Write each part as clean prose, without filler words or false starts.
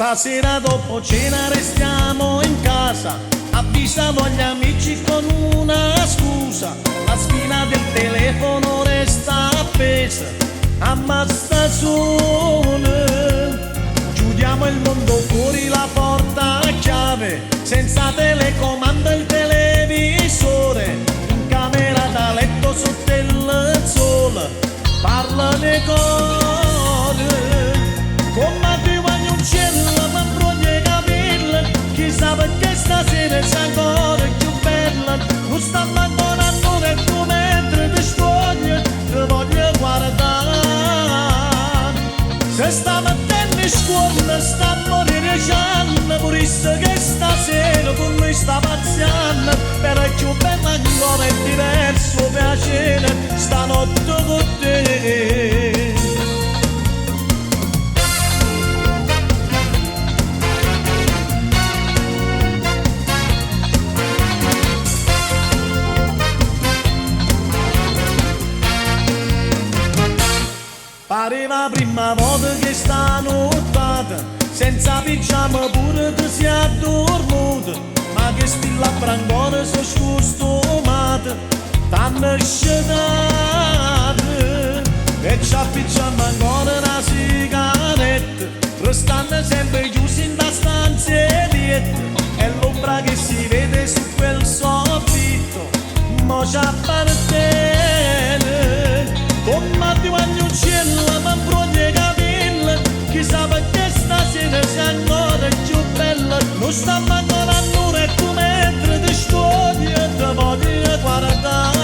Stasera dopo cena restiamo in casa, avvisano gli amici con una scusa. La spina del telefono resta appesa, ammazza sole. Chiudiamo il mondo fuori, la porta a chiave, senza telecomando il televisore. In camera da letto sotto il sole, parla le cose. Come ti voglio un cielo, ma broglie i capelli, chissà perché stasera sei ancora più bella. Non sta ancora a noi e tu mentre ti scogli, ti voglio guardare. Se stamattina in scuola sta a morire Gianna, purisse che stasera con noi sta pazziando, però è più bella ancora è diverso piacere stanotte con te. Pareva prima volta che sta nottata, senza pigiama pure ti sei addormita, ma che sti labbra ancora sono scostumate, t'hanno scetate, e c'ha pigiama ancora una sigaretta, restando sempre chiusi in da stanzietta, e l'ombra che si vede su quel soffitto, mo ci appartiene. Come ti voglio un cielo, ma broglie i capelli, chissà perché stasera sei ancora più bella. Non sta ancora a noi e tu mentre ti scogli e ti voglio guardare.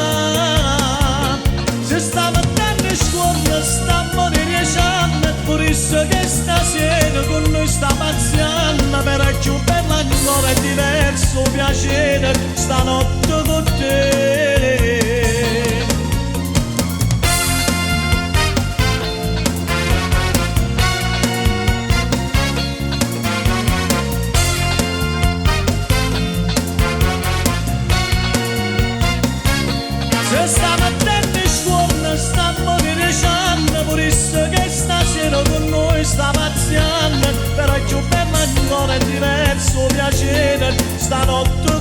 Se stamattina in scuola sta a morire Gianna, pure isso che stasera con noi sta pazziando, però è più bella ancora è diverso piacere stanotte con te. Se stamattina in scuola sta a morire Gianna, pure isso che stasera con noi sta pazziando, però è più bella ancora è diverso piacere stanotte